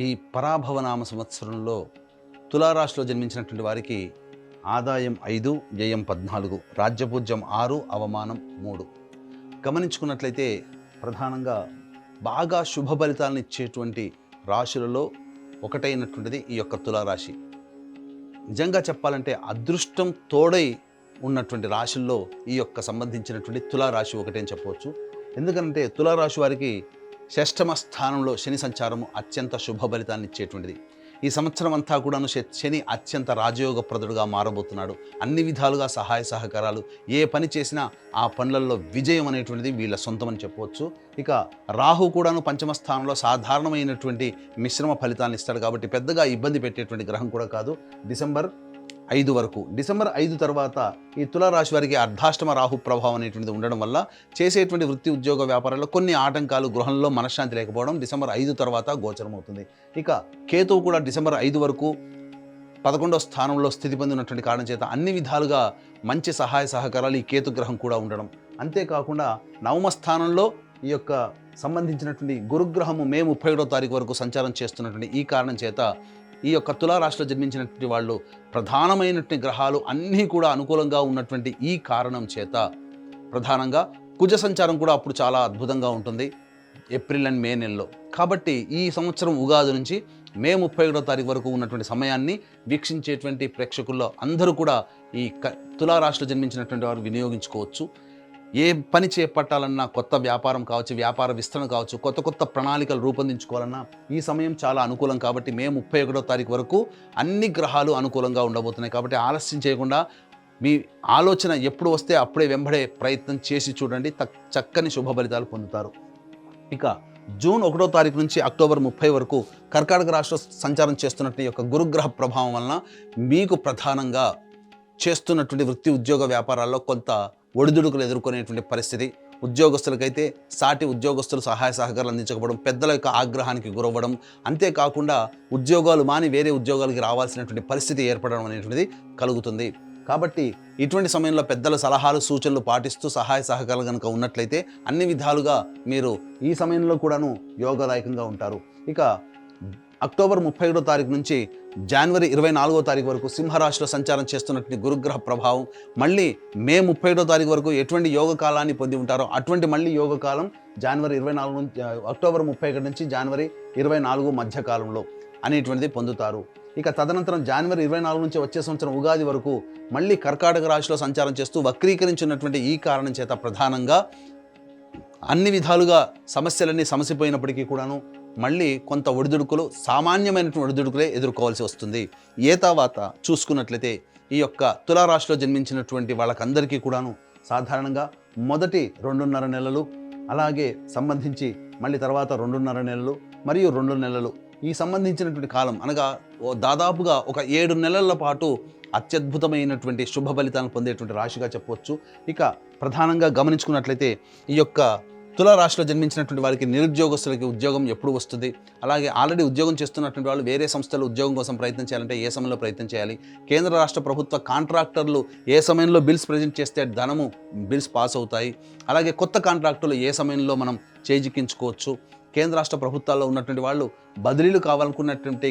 ఈ పరాభవనామ సంవత్సరంలో తులారాశిలో జన్మించినటువంటి వారికి ఆదాయం 5, వ్యయం 14, రాజ్యపూజ్యం 6, అవమానం 3. గమనించుకున్నట్లయితే ప్రధానంగా బాగా శుభ ఫలితాలను ఇచ్చేటువంటి రాశులలో ఒకటైనటువంటిది ఈ యొక్క తులారాశి. నిజంగా చెప్పాలంటే అదృష్టం తోడై ఉన్నటువంటి రాశుల్లో ఈ యొక్క సంబంధించినటువంటి తులారాశి ఒకటే అని చెప్పవచ్చు. ఎందుకంటే తులారాశి వారికి షష్ఠమ స్థానంలో శని సంచారము అత్యంత శుభ ఫలితాన్ని ఇచ్చేటువంటిది. ఈ సంవత్సరం అంతా కూడాను శని అత్యంత రాజయోగప్రదుడుగా మారబోతున్నాడు. అన్ని విధాలుగా సహాయ సహకారాలు, ఏ పని చేసినా ఆ పనులలో విజయం అనేటువంటిది వీళ్ళ సొంతమని చెప్పవచ్చు. ఇక రాహు కూడాను పంచమ స్థానంలో సాధారణమైనటువంటి మిశ్రమ ఫలితాన్ని ఇస్తాడు కాబట్టి పెద్దగా ఇబ్బంది పెట్టేటువంటి గ్రహం కూడా కాదు. డిసెంబర్ 5 వరకు. డిసెంబర్ 5 తర్వాత ఈ తులారాశి వారికి అర్ధాష్టమ రాహు ప్రభావం అనేటువంటిది ఉండడం వల్ల చేసేటువంటి వృత్తి ఉద్యోగ వ్యాపారాల్లో కొన్ని ఆటంకాలు, గృహంలో మనశ్శాంతి లేకపోవడం డిసెంబర్ 5 తర్వాత గోచరం అవుతుంది. ఇక కేతువు కూడా డిసెంబర్ 5 వరకు 11వ స్థానంలో స్థితి పొందినటువంటి కారణం చేత అన్ని విధాలుగా మంచి సహాయ సహకారాలు ఈ కేతు గ్రహం కూడా ఉండడం. అంతేకాకుండా 9వ స్థానంలో ఈ యొక్క సంబంధించినటువంటి గురుగ్రహము మే 31వ తారీఖు వరకు సంచారం చేస్తున్నటువంటి ఈ కారణం చేత ఈ యొక్క తులారాశిలో జన్మించినటువంటి వాళ్ళు ప్రధానమైనటువంటి గ్రహాలు అన్నీ కూడా అనుకూలంగా ఉన్నటువంటి ఈ కారణం చేత ప్రధానంగా కుజ సంచారం కూడా అప్పుడు చాలా అద్భుతంగా ఉంటుంది, ఏప్రిల్ అండ్ మే నెలలో. కాబట్టి ఈ సంవత్సరం ఉగాది నుంచి మే 31వ తారీఖు వరకు ఉన్నటువంటి సమయాన్ని వీక్షించేటువంటి ప్రేక్షకుల్లో అందరూ కూడా ఈ తులారాశిలో జన్మించినటువంటి వారు వినియోగించుకోవచ్చు. ఏ పని చేపట్టాలన్నా, కొత్త వ్యాపారం కావచ్చు, వ్యాపార విస్తరణ కావచ్చు, కొత్త ప్రణాళికలు రూపొందించుకోవాలన్నా ఈ సమయం చాలా అనుకూలం. కాబట్టి మే 31వ తారీఖు వరకు అన్ని గ్రహాలు అనుకూలంగా ఉండబోతున్నాయి. కాబట్టి ఆలస్యం చేయకుండా మీ ఆలోచన ఎప్పుడు వస్తే అప్పుడే వెంబడే ప్రయత్నం చేసి చూడండి, చక్కని శుభ ఫలితాలు పొందుతారు. ఇక జూన్ 1వ తారీఖు నుంచి అక్టోబర్ 30 వరకు కర్కాటక రాశిలో సంచారం చేస్తున్నటువంటి యొక్క గురుగ్రహ ప్రభావం వలన మీకు ప్రధానంగా చేస్తున్నటువంటి వృత్తి ఉద్యోగ వ్యాపారాల్లో కొంత ఒడిదుడుకులు ఎదుర్కొనేటువంటి పరిస్థితి. ఉద్యోగస్తులకైతే సాటి ఉద్యోగస్తులు సహాయ సహకారాలు అందించకపోవడం, పెద్దల యొక్క ఆగ్రహానికి గురవ్వడం, అంతేకాకుండా ఉద్యోగాలు మాని వేరే ఉద్యోగాలకి రావాల్సినటువంటి పరిస్థితి ఏర్పడడం అనేటువంటిది కలుగుతుంది. కాబట్టి ఇటువంటి సమయంలో పెద్దల సలహాలు సూచనలు పాటిస్తూ సహాయ సహకారాలు కనుక ఉన్నట్లయితే అన్ని విధాలుగా మీరు ఈ సమయంలో కూడాను యోగదాయకంగా ఉంటారు. ఇక అక్టోబర్ 31వ తారీఖు నుంచి జనవరి 24వ తారీఖు వరకు సింహరాశిలో సంచారం చేస్తున్నటువంటి గురుగ్రహ ప్రభావం మళ్ళీ మే 31వ తారీఖు వరకు ఎటువంటి యోగ కాలాన్ని పొంది ఉంటారో అటువంటి మళ్ళీ యోగ కాలం జనవరి 24 నుంచి అక్టోబర్ 31 నుంచి జనవరి 24 మధ్యకాలంలో అనేటువంటిది పొందుతారు. ఇక తదనంతరం జనవరి 24 నుంచి వచ్చే సంవత్సరం ఉగాది వరకు మళ్ళీ కర్కాటక రాశిలో సంచారం చేస్తూ వక్రీకరించినటువంటి ఈ కారణం చేత ప్రధానంగా అన్ని విధాలుగా సమస్యలన్నీ సమసిపోయినప్పటికీ కూడాను మళ్ళీ కొంత ఒడిదుడుకులు, సామాన్యమైనటువంటి ఒడిదుడుకులే ఎదుర్కోవాల్సి వస్తుంది. ఏ తర్వాత చూసుకున్నట్లయితే ఈ యొక్క తులారాశిలో జన్మించినటువంటి వాళ్ళకందరికీ కూడాను సాధారణంగా మొదటి 2.5 నెలలు, అలాగే సంబంధించి మళ్ళీ తర్వాత 2.5 నెలలు మరియు 2 నెలలు ఈ సంబంధించినటువంటి కాలం అనగా దాదాపుగా ఒక 7 నెలల పాటు అత్యద్భుతమైనటువంటి శుభ ఫలితాలను పొందేటువంటి రాశిగా చెప్పవచ్చు. ఇక ప్రధానంగా గమనించుకున్నట్లయితే ఈ యొక్క తులారాశిలో జన్మించినటువంటి వారికి నిరుద్యోగస్తులకి ఉద్యోగం ఎప్పుడు వస్తుంది, అలాగే ఆల్రెడీ ఉద్యోగం చేస్తున్నటువంటి వాళ్ళు వేరే సంస్థలు ఉద్యోగం కోసం ప్రయత్నం చేయాలంటే ఏ సమయంలో ప్రయత్నం చేయాలి, కేంద్ర రాష్ట్ర ప్రభుత్వ కాంట్రాక్టర్లు ఏ సమయంలో బిల్స్ ప్రజెంట్ చేస్తే ధనము బిల్స్ పాస్ అవుతాయి, అలాగే కొత్త కాంట్రాక్టులు ఏ సమయంలో మనం చేజిక్కించుకోవచ్చు, కేంద్ర రాష్ట్ర ప్రభుత్వాల్లో ఉన్నటువంటి వాళ్ళు బదిలీలు కావాలనుకున్నటువంటి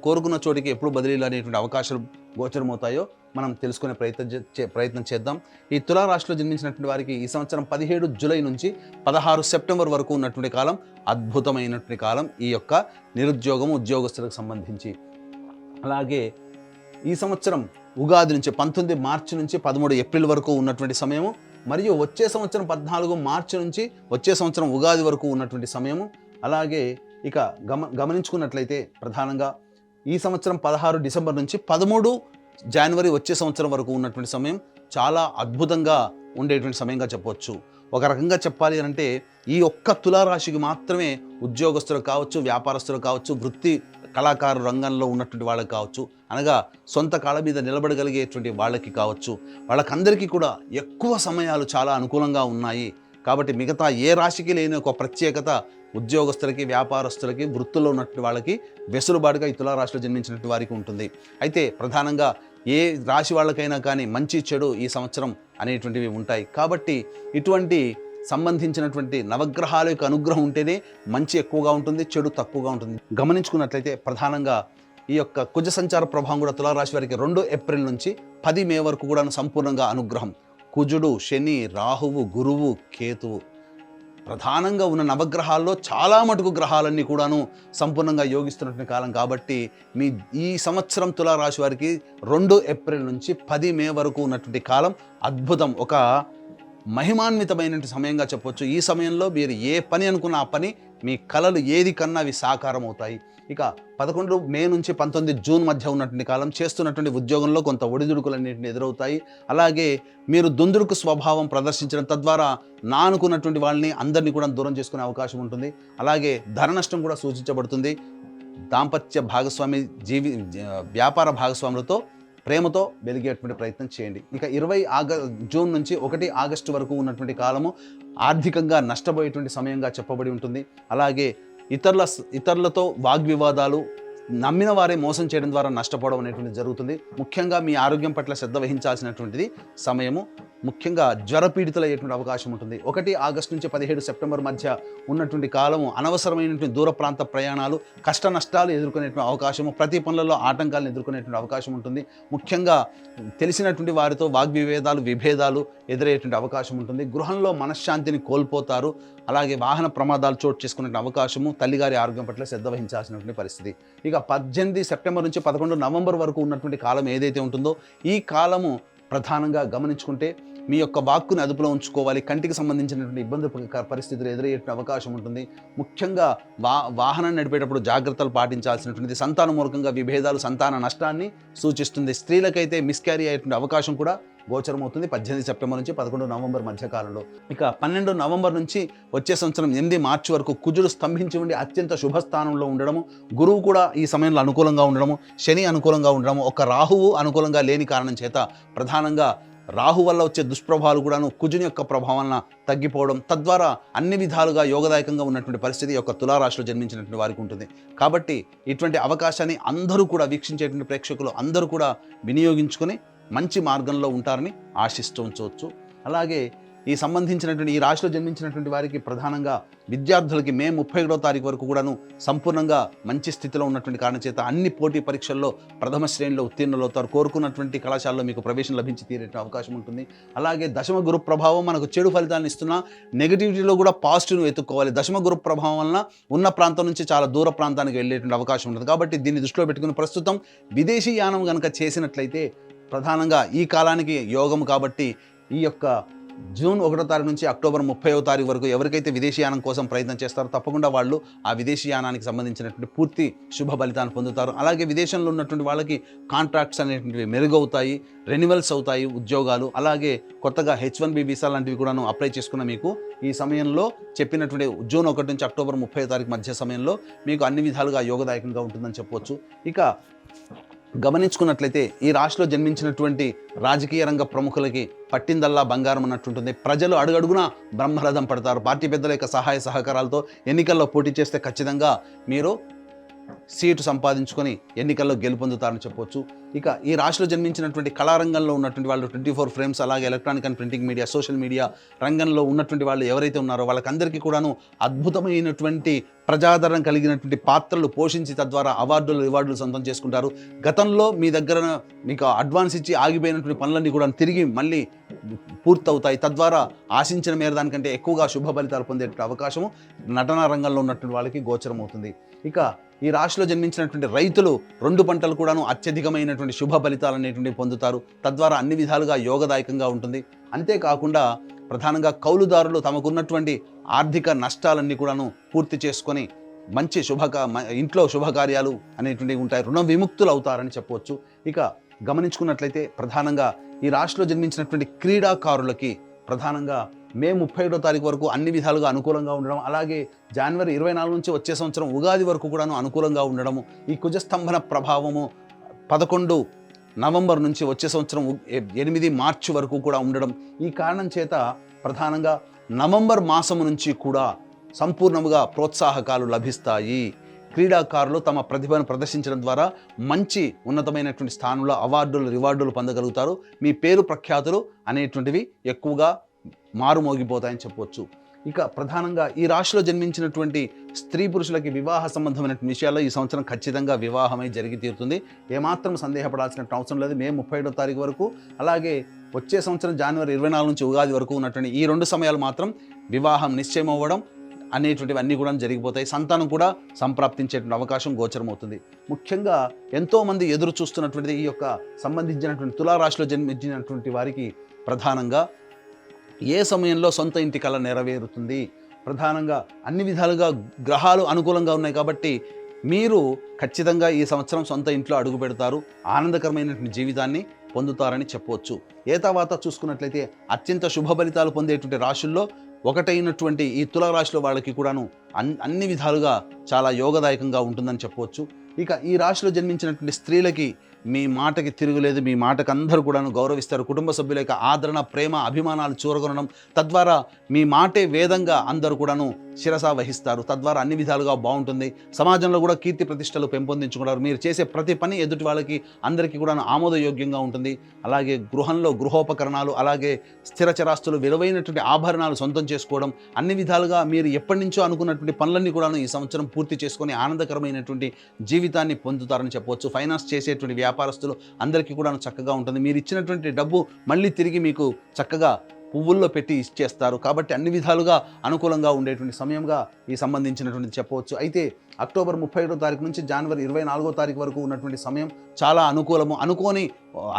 కోరుకున్న చోటికి ఎప్పుడు బదిలీలు అనేటువంటి అవకాశాలు గోచరమవుతాయో మనం తెలుసుకునే ప్రయత్నం చేద్దాం. ఈ తులారాశిలో జన్మించినటువంటి వారికి ఈ సంవత్సరం 17 జూలై నుంచి 16 సెప్టెంబర్ వరకు ఉన్నటువంటి కాలం అద్భుతమైనటువంటి కాలం ఈ యొక్క నిరుద్యోగం ఉద్యోగస్తులకు సంబంధించి. అలాగే ఈ సంవత్సరం ఉగాది నుంచి 19 మార్చి నుంచి 13 ఏప్రిల్ వరకు ఉన్నటువంటి సమయము, మరియు వచ్చే సంవత్సరం 14 మార్చి నుంచి వచ్చే సంవత్సరం ఉగాది వరకు ఉన్నటువంటి సమయము. అలాగే ఇక గమనించుకున్నట్లయితే ప్రధానంగా ఈ సంవత్సరం 16 డిసెంబర్ నుంచి 13 జనవరి వచ్చే సంవత్సరం వరకు ఉన్నటువంటి సమయం చాలా అద్భుతంగా ఉండేటువంటి సమయంగా చెప్పవచ్చు. ఒక రకంగా చెప్పాలి అంటే ఈ ఒక్క తులారాశికి మాత్రమే ఉద్యోగస్తులు కావచ్చు, వ్యాపారస్తులు కావచ్చు, వృత్తి కళాకారు రంగంలో ఉన్నటువంటి వాళ్ళకి కావచ్చు, అనగా సొంత కాళ్ళ మీద నిలబడగలిగేటువంటి వాళ్ళకి కావచ్చు, వాళ్ళకందరికీ కూడా ఎక్కువ సమయాలు చాలా అనుకూలంగా ఉన్నాయి. కాబట్టి మిగతా ఏ రాశికి లేని ఒక ప్రత్యేకత ఉద్యోగస్తులకి, వ్యాపారస్తులకి, వృత్తుల్లో ఉన్నటువంటి వాళ్ళకి వెసులుబాటుగా ఈ తులారాశిలో జన్మించినటువంటి వారికి ఉంటుంది. అయితే ప్రధానంగా ఏ రాశి వాళ్ళకైనా కానీ మంచి చెడు ఈ సంవత్సరం అనేటువంటివి ఉంటాయి. కాబట్టి ఇటువంటి సంబంధించినటువంటి నవగ్రహాల యొక్క అనుగ్రహం ఉంటేనే మంచి ఎక్కువగా ఉంటుంది, చెడు తక్కువగా ఉంటుంది. గమనించుకున్నట్లయితే ప్రధానంగా ఈ యొక్క కుజ సంచార ప్రభావం కూడా తులారాశి వారికి 2 ఏప్రిల్ నుంచి 10 మే వరకు కూడా సంపూర్ణంగా అనుగ్రహం. కుజుడు, శని, రాహువు, గురువు, కేతువు ప్రధానంగా ఉన్న నవగ్రహాల్లో చాలా మటుకు గ్రహాలన్నీ కూడాను సంపూర్ణంగా యోగిస్తున్నటువంటి కాలం కాబట్టి ఈ సంవత్సరం తులారాశి వారికి 2 ఏప్రిల్ నుంచి 10 మే వరకు ఉన్నటువంటి కాలం అద్భుతం, ఒక మహిమాన్వితమైన సమయంగా చెప్పొచ్చు. ఈ సమయంలో మీరు ఏ పని అనుకున్న ఆ పని, మీ కలలు ఏది కన్నా అవి సాకారం అవుతాయి. ఇక 11 మే నుంచి 19 జూన్ మధ్య ఉన్నటువంటి కాలం చేస్తున్నటువంటి ఉద్యోగంలో కొంత ఒడిదుడుకులన్నింటినీ ఎదురవుతాయి. అలాగే మీరు దుందుడుకు స్వభావం ప్రదర్శించడం తద్వారా అనుకున్నటువంటి వాళ్ళని అందరినీ కూడా దూరం చేసుకునే అవకాశం ఉంటుంది. అలాగే ధన నష్టం కూడా సూచించబడుతుంది. దాంపత్య భాగస్వామి వ్యాపార భాగస్వాములతో ప్రేమతో వెలిగేటువంటి ప్రయత్నం చేయండి. ఇక 20 జూన్ నుంచి 1 ఆగస్టు వరకు ఉన్నటువంటి కాలము ఆర్థికంగా నష్టపోయేటువంటి సమయంగా చెప్పబడి ఉంటుంది. అలాగే ఇతరులతో వాగ్వివాదాలు, నమ్మిన వారే మోసం చేయడం ద్వారా నష్టపోవడం అనేటువంటిది జరుగుతుంది. ముఖ్యంగా మీ ఆరోగ్యం పట్ల శ్రద్ధ వహించాల్సినటువంటిది సమయము. ముఖ్యంగా జ్వరపీడితులయ్యేటువంటి అవకాశం ఉంటుంది. 1 ఆగస్టు నుంచి 17 సెప్టెంబర్ మధ్య ఉన్నటువంటి కాలము అనవసరమైనటువంటి దూర ప్రాంత ప్రయాణాలు, కష్ట నష్టాలు ఎదుర్కొనేటువంటి అవకాశము, ప్రతి పనులలో ఆటంకాలను ఎదుర్కొనేటువంటి అవకాశం ఉంటుంది. ముఖ్యంగా తెలిసినటువంటి వారితో విభేదాలు ఎదురయ్యేటువంటి అవకాశం ఉంటుంది. గృహంలో మనశ్శాంతిని కోల్పోతారు. అలాగే వాహన ప్రమాదాలు చోటు చేసుకునే అవకాశము, తల్లిగారి ఆరోగ్యం పట్ల శ్రద్ధ వహించాల్సినటువంటి పరిస్థితి. ఇక 18 సెప్టెంబర్ నుంచి 11 నవంబర్ వరకు ఉన్నటువంటి కాలం ఏదైతే ఉంటుందో ఈ కాలము ప్రధానంగా గమనించుకుంటే మీ యొక్క వాక్కుని అదుపులో ఉంచుకోవాలి. కంటికి సంబంధించినటువంటి ఇబ్బంది పరిస్థితులు ఎదురయ్యే అవకాశం ఉంటుంది. ముఖ్యంగా వాహనం నడిపేటప్పుడు జాగ్రత్తలు పాటించాల్సినటువంటిది. సంతాన మూలకంగా విభేదాలు, సంతాన నష్టాన్ని సూచిస్తుంది. స్త్రీలకైతే మిస్క్యారీ అయ్యేటువంటి అవకాశం కూడా గోచరమవుతుంది 18 సెప్టెంబర్ నుంచి 11 నవంబర్ మధ్యకాలంలో. ఇక 12 నవంబర్ నుంచి వచ్చే సంవత్సరం 8 మార్చి వరకు కుజుడు స్తంభించి ఉండి అత్యంత శుభస్థానంలో ఉండడము, గురువు కూడా ఈ సమయంలో అనుకూలంగా ఉండడము, శని అనుకూలంగా ఉండడము, ఒక రాహువు అనుకూలంగా లేని కారణం చేత ప్రధానంగా రాహు వల్ల వచ్చే దుష్ప్రభావాలు కూడాను కుజుని యొక్క ప్రభావం వలన తగ్గిపోవడం, తద్వారా అన్ని విధాలుగా యోగదాయకంగా ఉన్నటువంటి పరిస్థితి యొక్క తులారాశిలో జన్మించినటువంటి వారికి ఉంటుంది. కాబట్టి ఇటువంటి అవకాశాన్ని అందరూ కూడా వీక్షించేటువంటి ప్రేక్షకులు అందరూ కూడా వినియోగించుకొని మంచి మార్గంలో ఉంటారని ఆశిస్తూ ఉంచవచ్చు. అలాగే ఈ రాశిలో జన్మించినటువంటి వారికి ప్రధానంగా విద్యార్థులకి మే 31వ తారీఖు వరకు కూడాను సంపూర్ణంగా మంచి స్థితిలో ఉన్నటువంటి కారణం చేత అన్ని పోటీ పరీక్షల్లో ప్రథమ శ్రేణిలో ఉత్తీర్ణులవుతారు. కోరుకున్నటువంటి కళాశాలలో మీకు ప్రవేశం లభించి తీరే అవకాశం ఉంటుంది. అలాగే దశమ గురు ప్రభావం మనకు చెడు ఫలితాలను ఇస్తున్నా నెగిటివిటీలో కూడా పాజిటివ్ను వెతుక్కోవాలి. దశమ గురు ప్రభావం వలన ఉన్న ప్రాంతం నుంచి చాలా దూర ప్రాంతానికి వెళ్ళేటువంటి అవకాశం ఉంటుంది. కాబట్టి దీన్ని దృష్టిలో పెట్టుకుని ప్రస్తుతం విదేశీ యానం కనుక చేసినట్లయితే ప్రధానంగా ఈ కాలానికి యోగం కాబట్టి ఈ యొక్క జూన్ 1వ తారీఖు నుంచి అక్టోబర్ 30వ తారీఖు వరకు ఎవరికైతే విదేశీయానం కోసం ప్రయత్నం చేస్తారో తప్పకుండా వాళ్ళు ఆ విదేశీయానానికి సంబంధించినటువంటి పూర్తి శుభ ఫలితాన్ని పొందుతారు. అలాగే విదేశంలో ఉన్నటువంటి వాళ్ళకి కాంట్రాక్ట్స్ అనేటువంటివి మెరుగవుతాయి, రెన్యువల్స్ అవుతాయి ఉద్యోగాలు. అలాగే కొత్తగా H1B వీసా లాంటివి కూడాను అప్లై చేసుకున్న మీకు ఈ సమయంలో చెప్పినటువంటి జూన్ 1 నుంచి అక్టోబర్ 30వ తారీఖు మధ్య సమయంలో మీకు అన్ని విధాలుగా యోగదాయకంగా ఉంటుందని చెప్పవచ్చు. ఇక గమనించుకున్నట్లయితే ఈ రాశిలో జన్మించినటువంటి రాజకీయ రంగ ప్రముఖులకి పట్టిందల్లా బంగారం అన్నట్టుంటుంది. ప్రజలు అడుగడుగునా బ్రహ్మరథం పడతారు. పార్టీ పెద్దల యొక్క సహాయ సహకారాలతో ఎన్నికల్లో పోటీ చేస్తే ఖచ్చితంగా మీరు సీటు సంపాదించుకొని ఎన్నికల్లో గెలుపొందుతారని చెప్పవచ్చు. ఇక ఈ రాశిలో జన్మించినటువంటి కళారంగంలో ఉన్నటువంటి వాళ్ళు 24 ఫ్రేమ్స్, అలాగే electronic and printing media, social media రంగంలో ఉన్నటువంటి వాళ్ళు ఎవరైతే ఉన్నారో వాళ్ళకందరికీ కూడాను అద్భుతమైనటువంటి ప్రజాదరణ కలిగినటువంటి పాత్రలు పోషించి తద్వారా రివార్డులు సొంతం చేసుకుంటారు. గతంలో మీ దగ్గర మీకు అడ్వాన్స్ ఇచ్చి ఆగిపోయినటువంటి పనులన్నీ కూడా తిరిగి మళ్ళీ పూర్తవుతాయి. తద్వారా ఆశించిన మేర దానికంటే ఎక్కువగా శుభ ఫలితాలు పొందే అవకాశము నటనా రంగంలో ఉన్నటువంటి వాళ్ళకి గోచరం అవుతుంది. ఇక ఈ రాశిలో జన్మించినటువంటి రైతులు 2 పంటలు కూడాను అత్యధికమైనటువంటి శుభ ఫలితాలు అనేటువంటి పొందుతారు. తద్వారా అన్ని విధాలుగా యోగదాయకంగా ఉంటుంది. అంతేకాకుండా ప్రధానంగా కౌలుదారులు తమకున్నటువంటి ఆర్థిక నష్టాలన్నీ కూడాను పూర్తి చేసుకొని మంచి ఇంట్లో శుభకార్యాలు అనేటువంటివి ఉంటాయి. రుణ విముక్తులు అవుతారని చెప్పవచ్చు. ఇక గమనించుకున్నట్లయితే ప్రధానంగా ఈ రాశిలో జన్మించినటువంటి క్రీడాకారులకి ప్రధానంగా మే 31వ తారీఖు వరకు అన్ని విధాలుగా అనుకూలంగా ఉండడం, అలాగే జనవరి 24 నుంచి వచ్చే సంవత్సరం ఉగాది వరకు కూడాను అనుకూలంగా ఉండడము, ఈ కుజస్తంభన ప్రభావము 11 నవంబర్ నుంచి వచ్చే సంవత్సరం 8 మార్చి వరకు కూడా ఉండడం, ఈ కారణం చేత ప్రధానంగా నవంబర్ మాసము నుంచి కూడా సంపూర్ణముగా ప్రోత్సాహకాలు లభిస్తాయి. క్రీడాకారులు తమ ప్రతిభను ప్రదర్శించడం ద్వారా మంచి ఉన్నతమైనటువంటి స్థానంలో రివార్డులు పొందగలుగుతారు. మీ పేరు ప్రఖ్యాతులు అనేటువంటివి ఎక్కువగా మారుమోగిపోతాయని చెప్పవచ్చు. ఇక ప్రధానంగా ఈ రాశిలో జన్మించినటువంటి స్త్రీ పురుషులకి వివాహ సంబంధమైన విషయాల్లో ఈ సంవత్సరం ఖచ్చితంగా వివాహమై జరిగి తీరుతుంది. ఏమాత్రం సందేహపడాల్సిన అవసరం లేదు. మే 31వ తారీఖు వరకు, అలాగే వచ్చే సంవత్సరం జనవరి 24 నుంచి ఉగాది వరకు ఉన్నటువంటి ఈ 2 సమయాలు మాత్రం వివాహం నిశ్చయం అవ్వడం అనేటువంటివి అన్నీ కూడా జరిగిపోతాయి. సంతానం కూడా సంప్రాప్తించేటువంటి అవకాశం గోచరమవుతుంది. ముఖ్యంగా ఎంతోమంది ఎదురు చూస్తున్నటువంటిది ఈ యొక్క సంబంధించినటువంటి తులారాశిలో జన్మించినటువంటి వారికి ప్రధానంగా ఏ సమయంలో సొంత ఇంటి కల నెరవేరుతుంది. ప్రధానంగా అన్ని విధాలుగా గ్రహాలు అనుకూలంగా ఉన్నాయి కాబట్టి మీరు ఖచ్చితంగా ఈ సంవత్సరం సొంత ఇంట్లో అడుగు పెడతారు. ఆనందకరమైనటువంటి జీవితాన్ని పొందుతారని చెప్పవచ్చు. ఏ తర్వాత చూసుకున్నట్లయితే అత్యంత శుభ ఫలితాలు పొందేటువంటి రాశుల్లో ఒకటైనటువంటి ఈ తులారాశిలో వాళ్ళకి కూడాను అన్ని విధాలుగా చాలా యోగదాయకంగా ఉంటుందని చెప్పవచ్చు. ఇక ఈ రాశిలో జన్మించినటువంటి స్త్రీలకి మీ మాటకి తిరుగులేదు. మీ మాటకు అందరూ కూడాను గౌరవిస్తారు. కుటుంబ సభ్యుల యొక్క ఆదరణ, ప్రేమ, అభిమానాలు చూరగొనడం, తద్వారా మీ మాటే వేదంగా అందరూ కూడాను శిరస వహిస్తారు. తద్వారా అన్ని విధాలుగా బాగుంటుంది. సమాజంలో కూడా కీర్తి ప్రతిష్టలు పెంపొందించుకుంటారు. మీరు చేసే ప్రతి పని ఎదుటి వాళ్ళకి అందరికీ కూడాను ఆమోదయోగ్యంగా ఉంటుంది. అలాగే గృహంలో గృహోపకరణాలు, అలాగే స్థిర చరాస్తులు, విలువైనటువంటి ఆభరణాలు సొంతం చేసుకోవడం, అన్ని విధాలుగా మీరు ఎప్పటి నుంచో అనుకున్నటువంటి పనులన్నీ కూడాను ఈ సంవత్సరం పూర్తి చేసుకొని ఆనందకరమైనటువంటి జీవితాన్ని పొందుతారని చెప్పవచ్చు. ఫైనాన్స్ చేసేటువంటి వ్యాపారస్తులు అందరికీ కూడా చక్కగా ఉంటుంది. మీరు ఇచ్చినటువంటి డబ్బు మళ్ళీ తిరిగి మీకు చక్కగా పువ్వుల్లో పెట్టి ఇచ్చేస్తారు. కాబట్టి అన్ని విధాలుగా అనుకూలంగా ఉండేటువంటి సమయంగా ఈ సంబంధించినటువంటి చెప్పవచ్చు. అయితే అక్టోబర్ 31వ తారీఖు నుంచి జనవరి 24వ తారీఖు వరకు ఉన్నటువంటి సమయం చాలా అనుకూలము.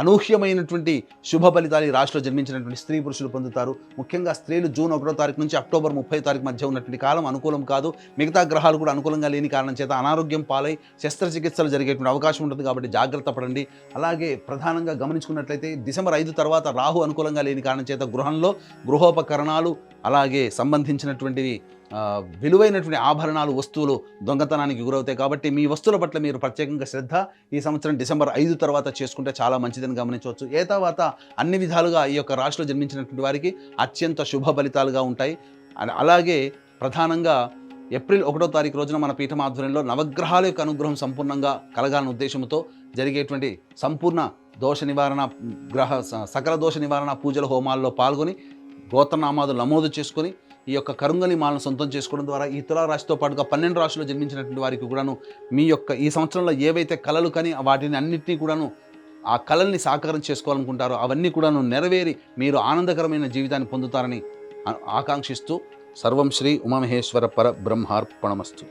అనూహ్యమైనటువంటి శుభ ఫలితాలు ఈ రాశిలో జన్మించినటువంటి స్త్రీ పురుషులు పొందుతారు. ముఖ్యంగా స్త్రీలు జూన్ 1వ తారీఖు నుంచి అక్టోబర్ 30వ తారీఖు మధ్య ఉన్నటువంటి కాలం అనుకూలం కాదు. మిగతా గ్రహాలు కూడా అనుకూలంగా లేని కారణం చేత అనారోగ్యం పాలై శస్త్రచికిత్సలు జరిగేటువంటి అవకాశం ఉంటుంది. కాబట్టి జాగ్రత్త పడండి. అలాగే ప్రధానంగా గమనించుకున్నట్లయితే డిసెంబర్ 5 తర్వాత రాహు అనుకూలంగా లేని కారణం చేత గృహోపకరణాలు, అలాగే సంబంధించినటువంటివి విలువైనటువంటి ఆభరణాలు, వస్తువులు దొంగతనానికి గురవుతాయి. కాబట్టి మీ వస్తువుల పట్ల మీరు ప్రత్యేకంగా శ్రద్ధ ఈ సంవత్సరం డిసెంబర్ 5 తర్వాత చేసుకుంటే చాలా మంచిదని గమనించవచ్చు. ఏ తర్వాత అన్ని విధాలుగా ఈ యొక్క రాశిలో జన్మించినటువంటి వారికి అత్యంత శుభ ఫలితాలుగా ఉంటాయి. అలాగే ప్రధానంగా ఏప్రిల్ 1వ తారీఖు రోజున మన పీఠం ఆధ్వర్యంలో నవగ్రహాల యొక్క అనుగ్రహం సంపూర్ణంగా కలగాలనే ఉద్దేశంతో జరిగేటువంటి సంపూర్ణ దోష నివారణ, సకల దోష నివారణ పూజల హోమాల్లో పాల్గొని గోత్రనామాదులు నమోదు చేసుకొని ఈ యొక్క కరుంగలి మాలను సొంతం చేసుకోవడం ద్వారా ఈ తులారాశితో పాటుగా 12 రాశుల్లో జన్మించినటువంటి వారికి కూడాను మీ యొక్క ఈ సంవత్సరంలో ఏవైతే కళలు కానీ వాటిని అన్నింటినీ కూడాను ఆ కళల్ని సాకారం చేసుకోవాలనుకుంటారో అవన్నీ కూడాను నెరవేరి మీరు ఆనందకరమైన జీవితాన్ని పొందుతారని ఆకాంక్షిస్తూ సర్వం శ్రీ ఉమామహేశ్వర పర బ్రహ్మార్పణమస్తు.